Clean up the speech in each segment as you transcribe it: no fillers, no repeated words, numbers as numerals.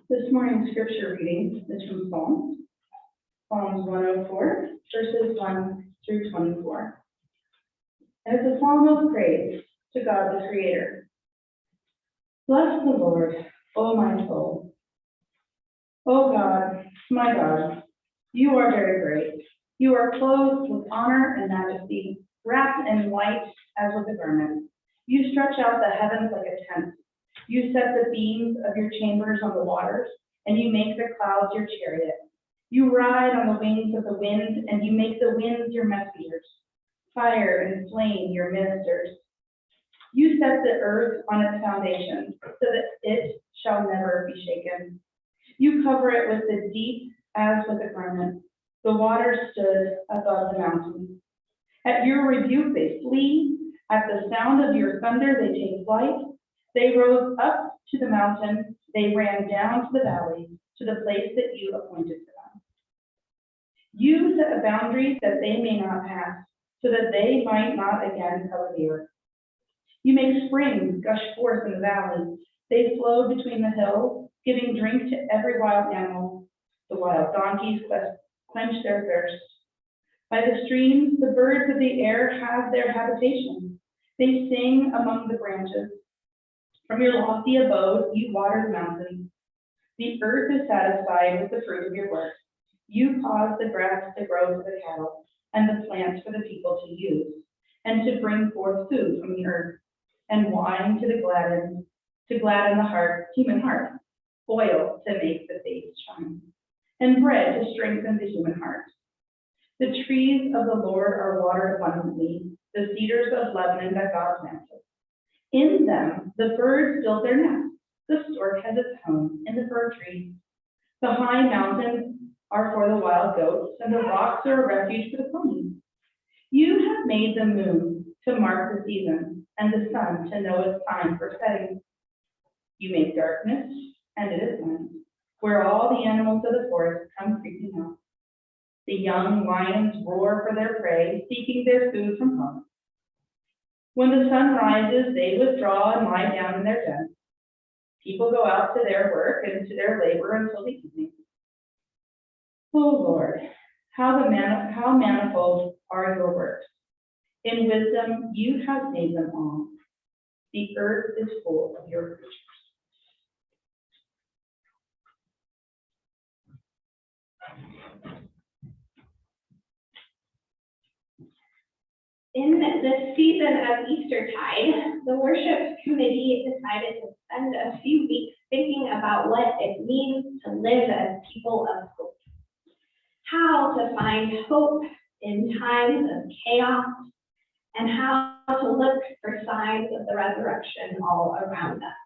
This morning's scripture reading is from Psalms 104, verses 1 through 24. And it's a psalm of praise to God the Creator. Bless the Lord, O my soul. O God, my God, you are very great. You are clothed with honor and majesty, wrapped in white as with a garment. You stretch out the heavens like a tent. You set the beams of your chambers on the waters, and you make the clouds your chariot. You ride on the wings of the wind, and you make the winds your messengers, fire and flame your ministers. You set the earth on its foundation, so that it shall never be shaken. You cover it with the deep as with a garment. The waters stood above the mountains. At your rebuke they flee. At the sound of your thunder they take flight. They rose up to the mountain. They ran down to the valley, to the place that you appointed for them. You set a boundary that they may not pass, so that they might not again cover the earth. You make springs gush forth in the valley. They flow between the hills, giving drink to every wild animal. The wild donkeys quench their thirst. By the streams, the birds of the air have their habitation. They sing among the branches. From your lofty abode, you water the mountains. The earth is satisfied with the fruit of your work. You cause the grass to grow for the cattle, and the plants for the people to use, and to bring forth food from the earth, and wine to gladden the human heart, oil to make the face shine, and bread to strengthen the human heart. The trees of the Lord are watered abundantly, the cedars of Lebanon that God planted. In them the birds build their nests. The stork has its home in the fir tree. The high mountains are for the wild goats, and the rocks are a refuge for the ponies. You have made the moon to mark the seasons, and the sun to know its time for setting. You make darkness, and it is night, where all the animals of the forest come creeping out. The young lions roar for their prey, seeking their food from home. When the sun rises, they withdraw and lie down in their dens. People go out to their work and to their labor until the evening. O Lord, how manifold are your works. In wisdom you have made them all. The earth is full of your creatures. In this season of Eastertide, the worship committee decided to spend a few weeks thinking about what it means to live as people of hope. How to find hope in times of chaos, and how to look for signs of the resurrection all around us.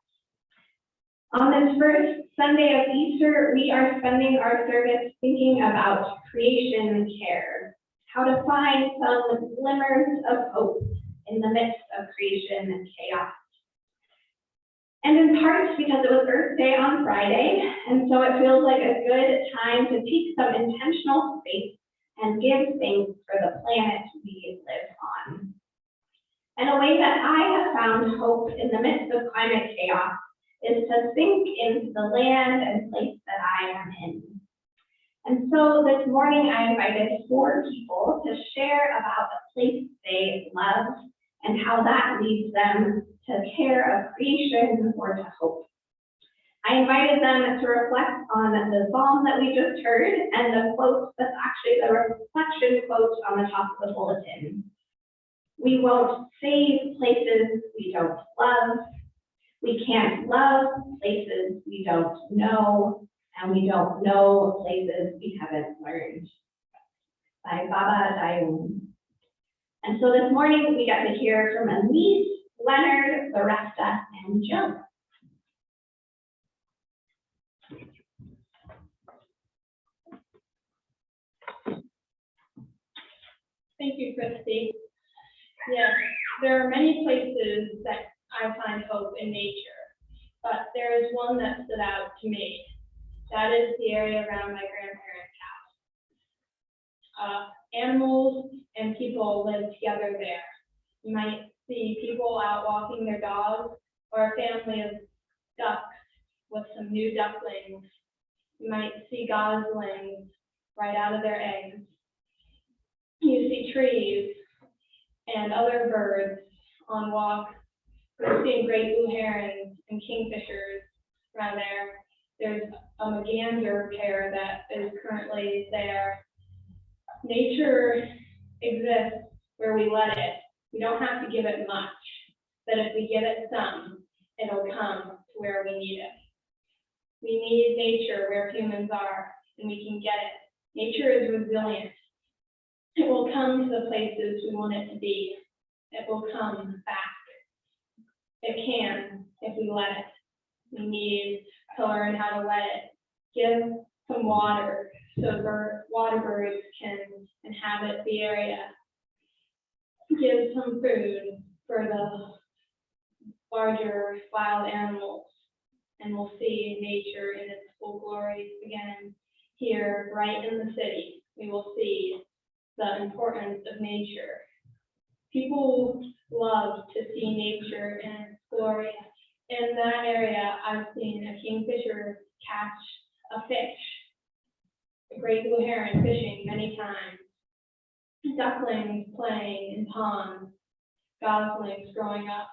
On this first Sunday of Easter, we are spending our service thinking about creation care. How to find some glimmers of hope in the midst of creation and chaos. And in part because it was Earth Day on Friday, and so it feels like a good time to take some intentional space and give thanks for the planet we live on. And a way that I have found hope in the midst of climate chaos is to sink into the land and place that I am in. And so this morning I invited 4 people to share about the place they love and how that leads them to care of creation or to hope. I invited them to reflect on the psalm that we just heard and the quote that's actually the reflection quote on the top of the bulletin. We won't save places we don't love. We can't love places we don't know. And we don't know places we haven't learned. By Baba Dayum. And so this morning we got to hear from Elise, Leonard, Loretta, and Joe. Thank you, Christy. Yes, there are many places that I find hope in nature, but there is one that stood out to me. That is the area around my grandparents' house. Animals and people live together there. You might see people out walking their dogs, or a family of ducks with some new ducklings. You might see goslings right out of their eggs. You see trees and other birds on walks. We're seeing great blue herons and kingfishers around there. There's a mergansers pair that is currently there. Nature exists where we let it. We don't have to give it much, but if we give it some, it'll come to where we need it. We need nature where humans are, and we can get it. Nature is resilient. It will come to the places we want it to be. It will come back. It can if we let it. We need to learn how to let it. Give some water so water birds can inhabit the area. Give some food for the larger wild animals, and we'll see nature in its full glory again here right in the city. We will see the importance of nature. People love to see nature in its glory. In that area, I've seen a kingfisher catch a fish, a great blue heron fishing many times, ducklings playing in ponds, goslings growing up.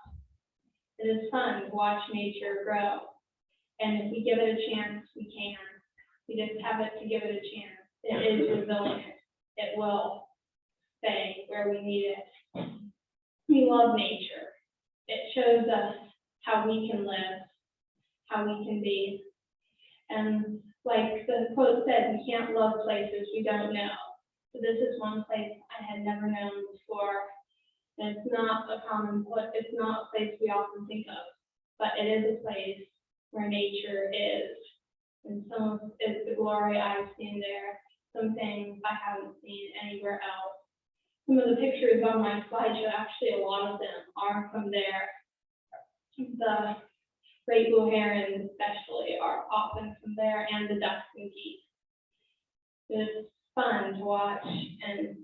It is fun to watch nature grow. And if we give it a chance, we can. We just have it to give it a chance. It is resilient. It will stay where we need it. We love nature. It shows us how we can live, how we can be. And like the quote said, we can't love places we don't know. So this is one place I had never known before. And it's not a common place, it's not a place we often think of, but it is a place where nature is. And some of it's the glory I've seen there, some things I haven't seen anywhere else. Some of the pictures on my slideshow, actually a lot of them are from there. The great blue herons especially are often from there, and the ducks and geese. It's fun to watch, and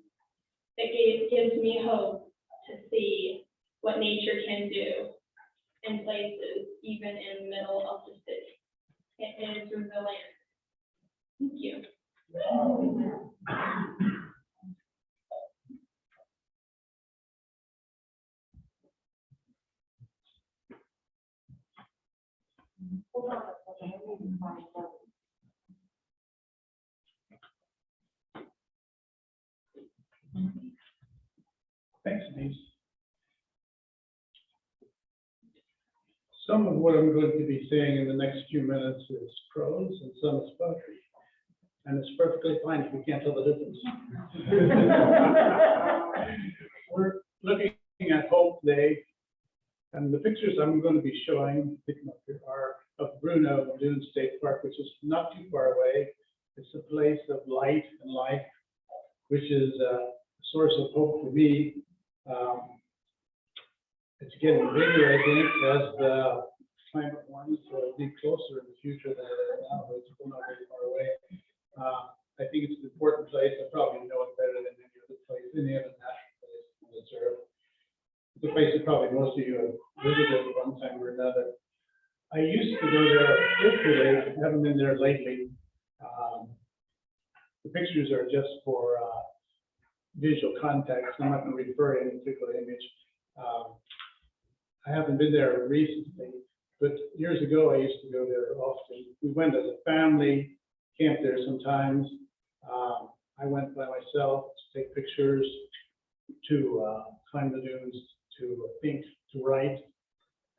it gives me hope to see what nature can do in places, even in the middle of the city. It is resilient. Thank you. Thanks, Denise. Some of what I'm going to be saying in the next few minutes is prose and some is poetry. And it's perfectly fine if you can't tell the difference. We're looking at Hope Day, and the pictures I'm going to be showing are of Bruno Dune State Park, which is not too far away. It's a place of light and life, which is a source of hope for me. It's getting bigger, I think, as the climate warms, so it'll be closer in the future than it is now, but it's still not very far away. I think it's an important place. I probably know it better than any other place, any other national place on this earth. It's a place that probably most of you have visited at one time or another. I used to go there frequently, haven't been there lately. The pictures are just for visual context. I'm not going to refer to any particular image. I haven't been there recently, but years ago I used to go there often. We went as a family, camped there sometimes. I went by myself to take pictures, to climb the dunes, to think, to write.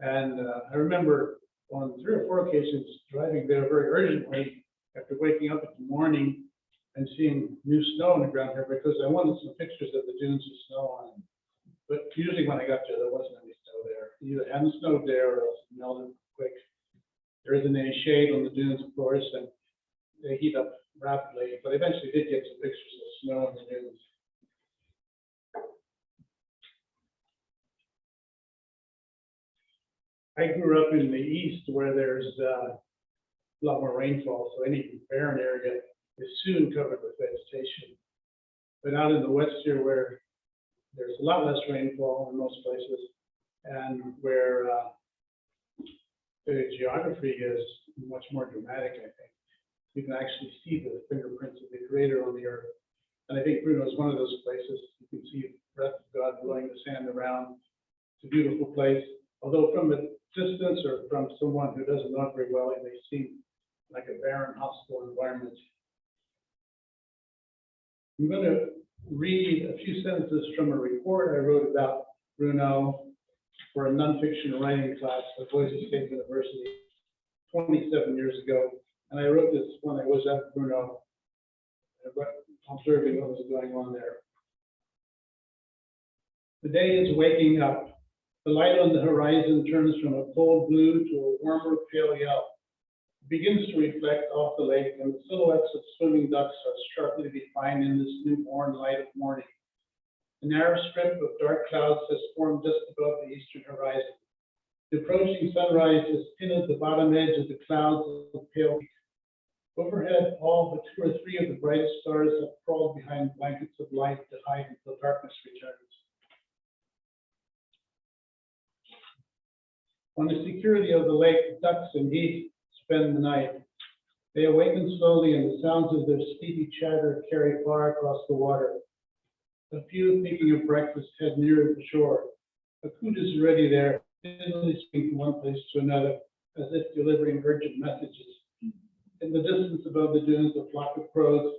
And I remember on 3 or 4 occasions driving there very urgently after waking up in the morning and seeing new snow on the ground here, because I wanted some pictures of the dunes with snow on them. But usually when I got there wasn't any snow there. It either hadn't snowed there or else it melted quick. There isn't any shade on the dunes, of course, and they heat up rapidly, but eventually did get some pictures of snow on the dunes. I grew up in the east where there's a lot more rainfall, so any barren area is soon covered with vegetation. But out in the west here, where there's a lot less rainfall in most places, and where the geography is much more dramatic, I think. You can actually see the fingerprints of the Creator on the earth. And I think Bruno is one of those places. You can see the breath of God blowing the sand around. It's a beautiful place. Although from a distance or from someone who doesn't know it very well, it may seem like a barren, hostile environment. I'm going to read a few sentences from a report I wrote about Bruno for a nonfiction writing class at Boise State University 27 years ago. And I wrote this when I was at Bruno, observing what was going on there. The day is waking up. The light on the horizon turns from a cold blue to a warmer pale yellow. It begins to reflect off the lake, and the silhouettes of swimming ducks are sharply defined in this newborn light of morning. A narrow strip of dark clouds has formed just above the eastern horizon. The approaching sunrise has tinted the bottom edge of the clouds of pale. Overhead, all but 2 or 3 of the brightest stars have crawled behind blankets of light to hide until darkness returns. On the security of the lake, ducks and geese spend the night. They awaken slowly, and the sounds of their sleepy chatter carry far across the water. A few, thinking of breakfast, head nearer the shore. A coot is already there, busily speaking from one place to another, as if delivering urgent messages. In the distance above the dunes, a flock of crows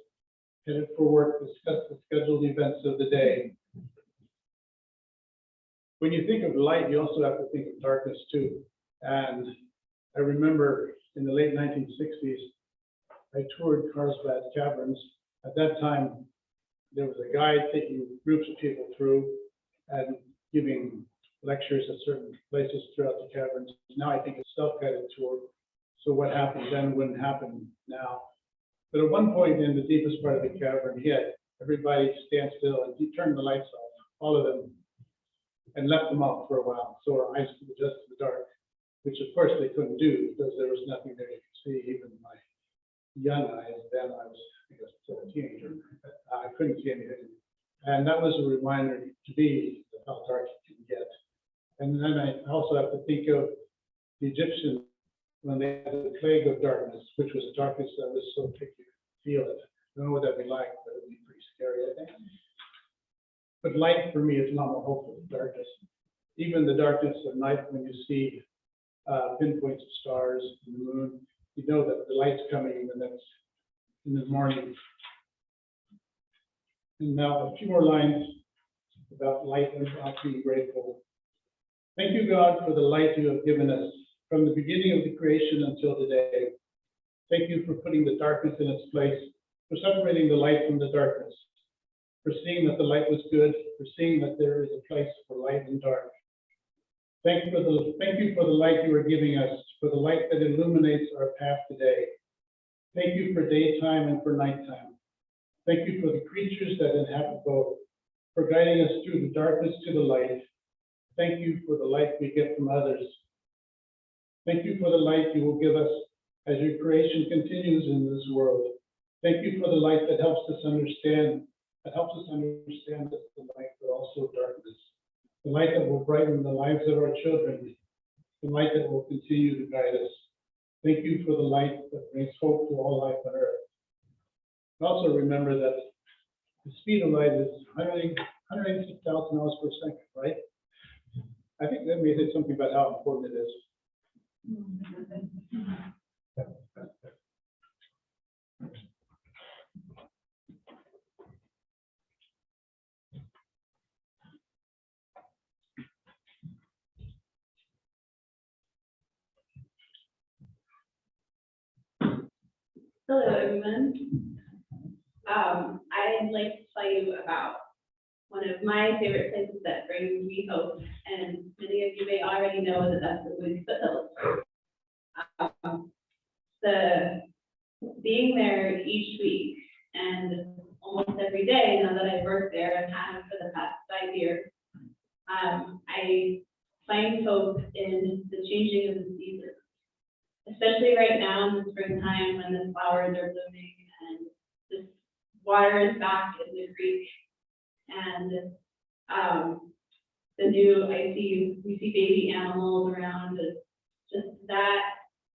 headed for work discuss the scheduled events of the day. When you think of light, you also have to think of darkness too. And I remember in the late 1960s, I toured Carlsbad Caverns. At that time, there was a guide taking groups of people through and giving lectures at certain places throughout the caverns. Now I think it's a self-guided tour. So what happened then wouldn't happen now. But at one point in the deepest part of the cavern, he had everybody stand still and he turned the lights off, all of them, and left them off for a while. So our eyes could adjust to the dark, which of course they couldn't do because there was nothing there you could see. Even my young eyes, then I was, I guess, still a teenager, I couldn't see anything. And that was a reminder to me of how dark it can get. And then I also have to think of the Egyptians when they had the plague of darkness, which was darkness that was so thick you could feel it. I don't know what that'd be like, but it'd be pretty scary, I think. But light for me is not more hopeful than darkness. Even the darkness of night, when you see pinpoints of stars and the moon, you know that the light's coming and that's in the morning. And now a few more lines about light and about being grateful. Thank you, God, for the light you have given us from the beginning of the creation until today. Thank you for putting the darkness in its place, for separating the light from the darkness, for seeing that the light was good, for seeing that there is a place for light and dark. Thank you for the light you are giving us, for the light that illuminates our path today. Thank you for daytime and for nighttime. Thank you for the creatures that inhabit both, for guiding us through the darkness to the light. Thank you for the light we get from others. Thank you for the light you will give us as your creation continues in this world. Thank you for the light that helps us understand that the light, but also darkness. The light that will brighten the lives of our children. The light that will continue to guide us. Thank you for the light that brings hope to all life on earth. Also remember that the speed of light is 186,000 miles per second, right? I think that may say something about how important it is. Hello, everyone. I'd like to tell you about one of my favorite places that brings me hope, and many of you may already know that that's the Woody Foothills. Being there each week and almost every day, now that I've worked there and have for the past 5 years, I find hope in the changing of the seasons. Especially right now in the springtime when the flowers are blooming and the water is back in the creek. And we see baby animals around, and just that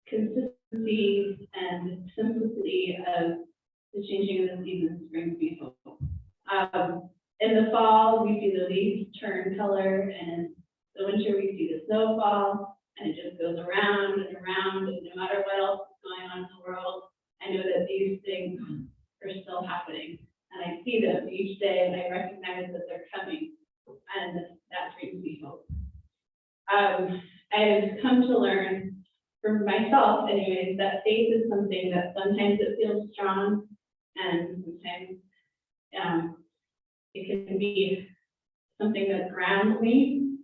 consistency and simplicity of the changing of the seasons brings me hope. In the fall, we see the leaves turn color, and in the winter, we see the snowfall, and it just goes around and around, and no matter what else is going on in the world, I know that these things are still happening, and I see them each day, and I recognize that they're coming, and that brings me hope. I've come to learn for myself anyways, that faith is something that sometimes it feels strong, and sometimes it can be something that grounds me,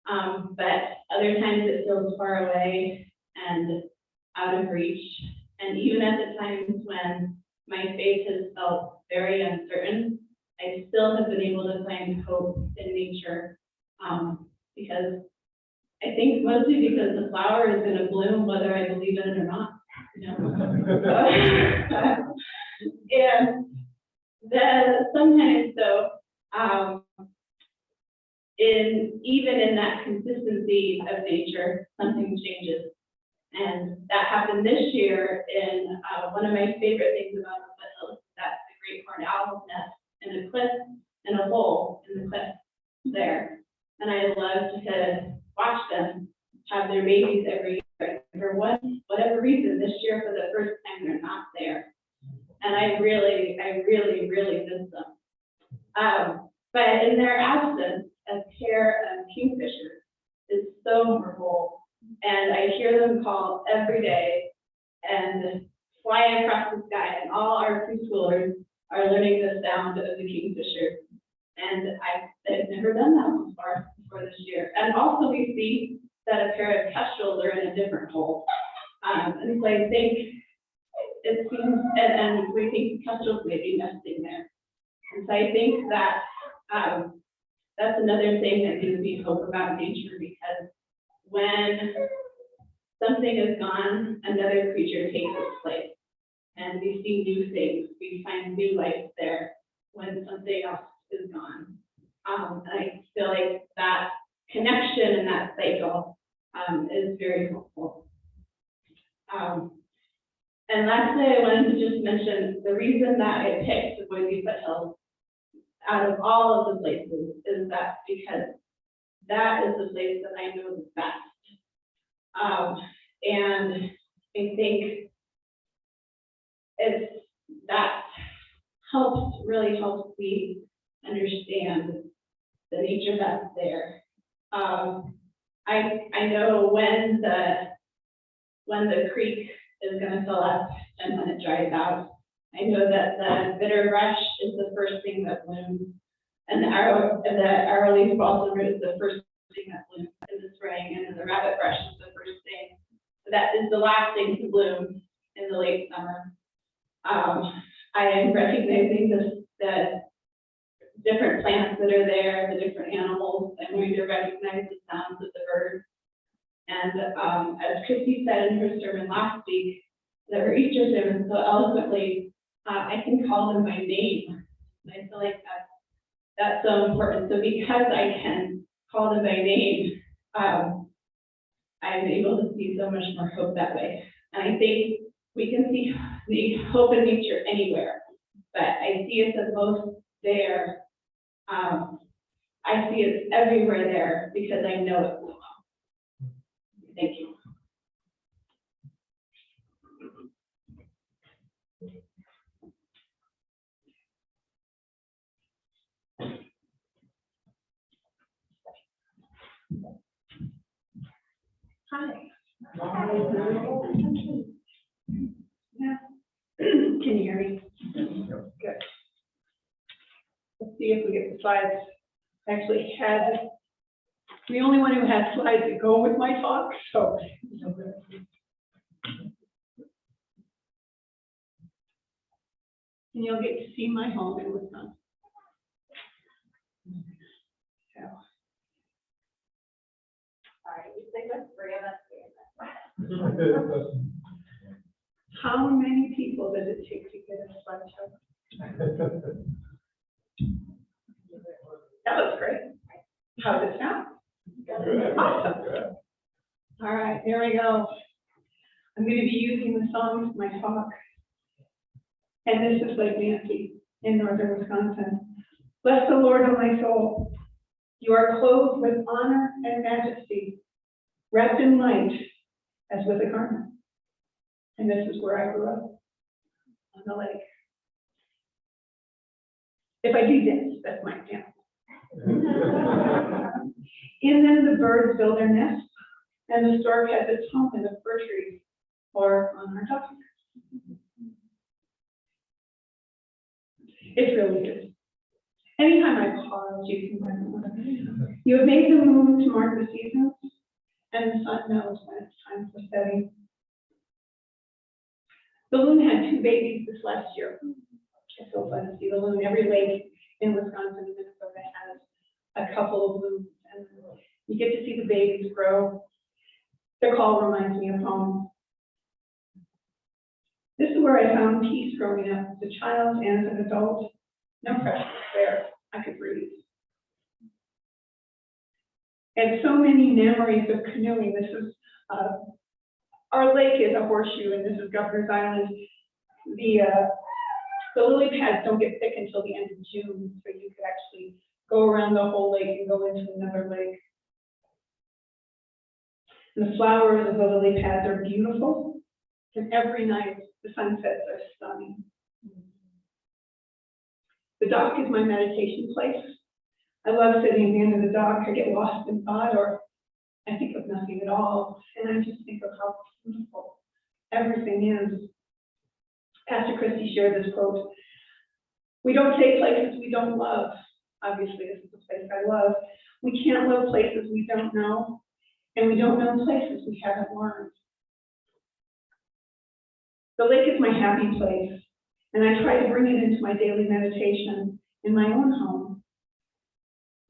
but other times it feels far away and out of reach. And even at the times when my faith has felt very uncertain, I still have been able to find hope in nature, because I think mostly because the flower is going to bloom whether I believe in it or not. You know? And sometimes though, even in that consistency of nature, something changes. And that happened this year in one of my favorite things about the foothills, that's the great horned owl's nest in a cliff, in a hole in the cliff there. And I love to watch them have their babies every year. For whatever reason, this year for the first time they're not there. And I really miss them. But in their absence, a pair of kingfishers is so wonderful. And I hear them call every day and fly across the sky. And all our preschoolers are learning the sound of the kingfisher. And I've never done that before this year. And also we see that a pair of kestrels are in a different hole. And so I think it seems, and we think kestrels may be nesting there. And so I think that that's another thing that gives me hope about nature, because when something is gone, another creature takes its place. And we see new things, we find new life there when something else is gone. And I feel like that connection and that cycle is very helpful. And lastly, I wanted to just mention the reason that I picked the Boise Foothills out of all of the places is that because that is the place that I know the best. And I think that really helps me understand the nature that's there. I know when the creek is going to fill up and when it dries out. I know that the bitter brush is the first thing that blooms, and the arrowleaf balsam root is the first thing that blooms in the spring, and then the rabbit brush is the first thing. That is the last thing to bloom in the late summer. I am recognizing the different plants that are there, the different animals. I'm going to recognize the sounds of the birds. And as Christy said in her sermon last week, her Easter sermon so eloquently, I can call them by name. And I feel like that's so important. So because I can call them by name, I'm able to see so much more hope that way. And I think we can see the hope in nature anywhere, but I see it the most there. I see it everywhere there because I know it so well. Thank you. Hi. Yeah. Can you hear me? Good. Let's see if we get the slides. I actually had the only one who had slides that go with my talk, so. And you'll get to see my home in Wisconsin. So. How many people does it take to get a slideshow? That was great. How does it sound? Awesome. All right, there we go. I'm going to be using the song for my talk. And this is Lake Nancy in northern Wisconsin. Bless the Lord, O my soul. You are clothed with honor and majesty, wrapped in light as with a garment. And this is where I grew up, on the lake. If I do dance, that's my example. In them the birds build their nests, and the stork has its home in the fir trees or on our top. It's really good. Anytime I pause, you can find. You have made the moon to mark the seasons, and the sun knows when it's time for setting. The loon had 2 babies this last year. It's so fun to see the loon. Every lake in Wisconsin and Minnesota has a couple of loons, and you get to see the babies grow. Their call reminds me of home. This is where I found peace growing up as a child and as an adult. No pressure there. I could breathe. And so many memories of canoeing. This is, our lake is a horseshoe, and this is Governor's Island. The lily pads don't get thick until the end of June, so you could actually go around the whole lake and go into another lake. And the flowers of the lily pads are beautiful, and every night the sunsets are stunning. The dock is my meditation place. I love sitting at the end of the dock. I get lost in thought, or I think of nothing at all, and I just think of how beautiful everything is. Pastor Christie shared this quote: "We don't say places we don't love." Obviously, this is a place I love. We can't love places we don't know, and we don't know places we haven't learned. The lake is my happy place, and I try to bring it into my daily meditation in my own home.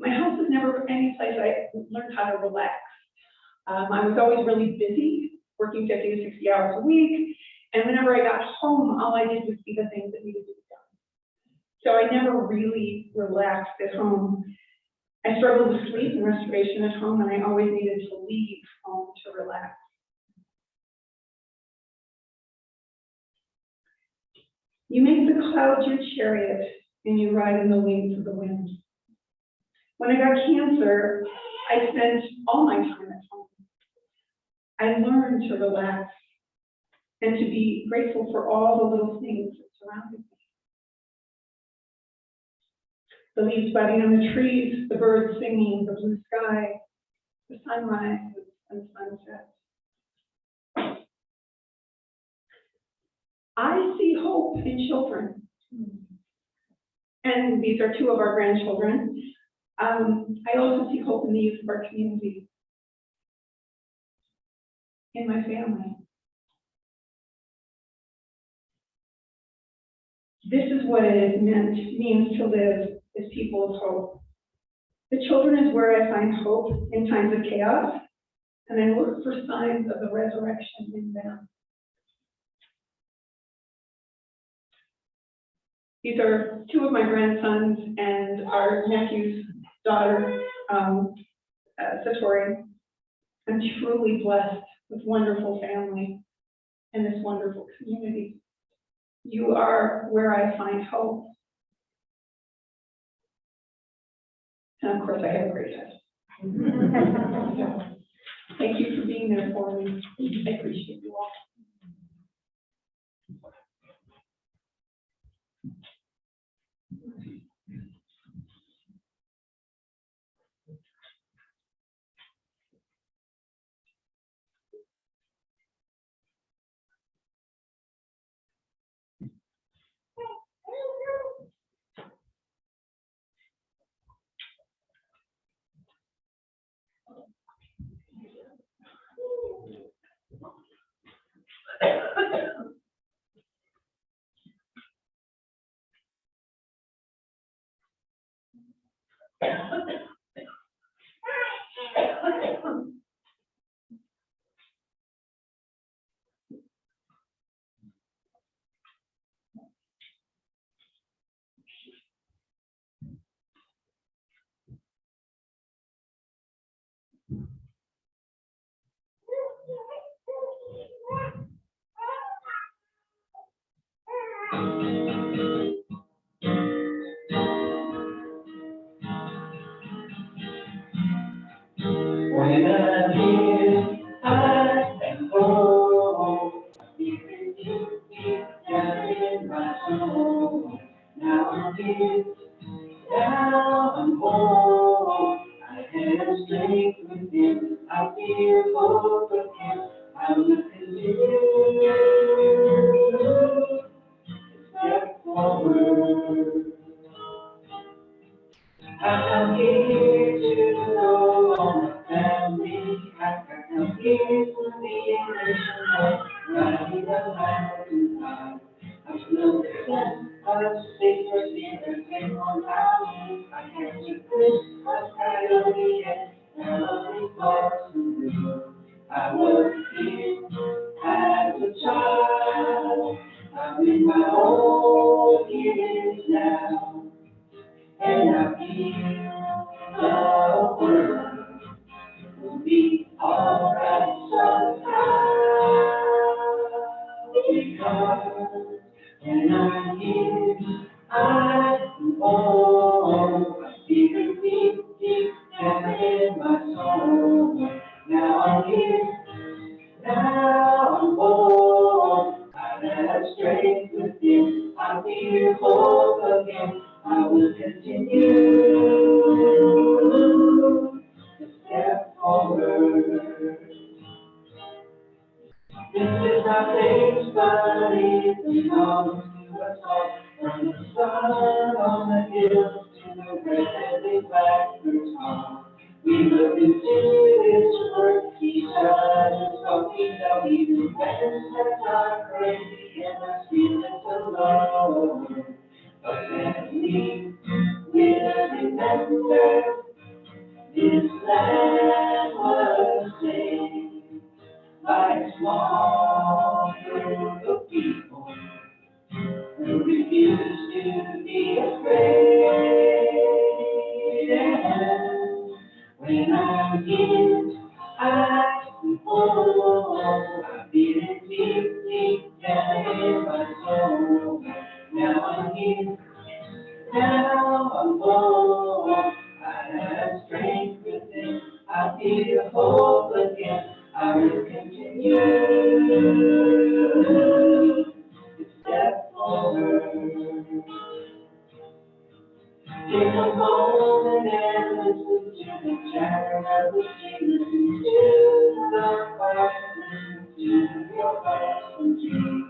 My house is never any place I learned how to relax. I was always really busy, working 50 to 60 hours a week, and whenever I got home, all I did was see the things that needed to be done. So I never really relaxed at home. I struggled with sleep and restoration at home, and I always needed to leave home to relax. You make the clouds your chariot, and you ride in the wings of the wind. When I got cancer, I spent all my time at home. I learned to relax and to be grateful for all the little things that surrounded me. The leaves budding on the trees, the birds singing, the blue sky, the sunrise and sunset. I see hope in children. And these are 2 of our grandchildren. I also see hope in the youth of our community, in my family. This is what it means to live as people of hope. The children is where I find hope in times of chaos, and I look for signs of the resurrection in them. These are 2 of my grandsons and our nephew's daughter, Satori. I'm truly blessed with wonderful family and this wonderful community. You are where I find hope. And of course, I have a great husband. Thank you for being there for me. I appreciate you all. When I'm here, I am home. Deep, deep down in my soul. Now I'm here, now I'm home. I have strength within, I feel hope again. I will continue to step forward. I come here to know all my family. I come here to be a nation of running around and round. I know I'm safe for secrets in one house. I can't do this, my priority and only for some. I was here as a child. I'm in my old years now. And I feel the world will be alright somehow. Because when I'm here, I'm home. I feel it deep, deep down in my soul. Now I'm here, now I'm home. I have strength within, I feel hope again. I will continue to step forward. This is my place, but it belongs to us all. From the sun on the hill to the red blackbird's home. We will continue this work, each other's walking down even when times are crazy and my feelings alone. But then we will remember this land was saved by a small group of people who refused to be afraid. And when I'm here, I'm home. I feel it deep, deep down in my soul. Now I'm here, now I'm home. I have strength within, I feel hope again. I will continue to step forward. Take a moment and listen to the chatter of the stream. Listen to the fire, listen to your heart and dream.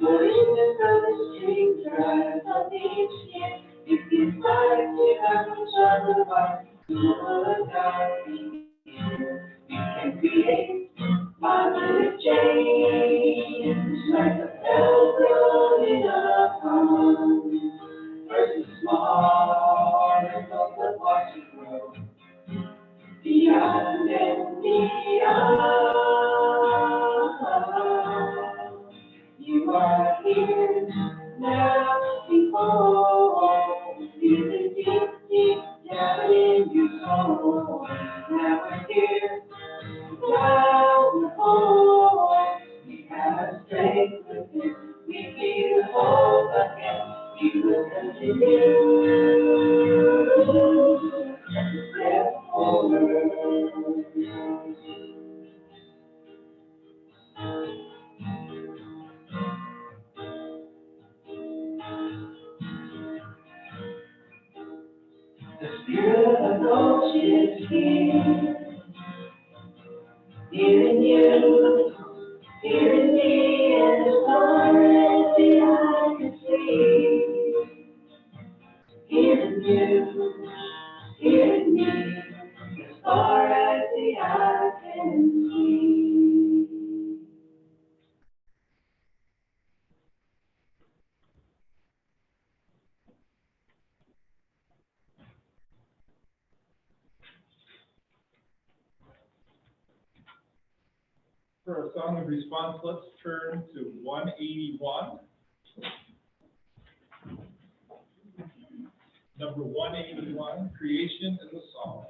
Voices of the stream drive on each year. If you fight without each other, why you will not be here? We can create positive change like a bell in a pond. First the small and the watch it grow. Beyond and beyond. You are here now, before. Feel it deep, deep down in your soul. Now we're here, now we're home. We have strength within, we feel hope again. We will continue to step forward. The spirit of God is here, here in you, here in me, and as far as the eye can see. Here in you, here in me, as far as the eye can see. For a song of response, let's turn to 181. Number 181, Creation is a Song.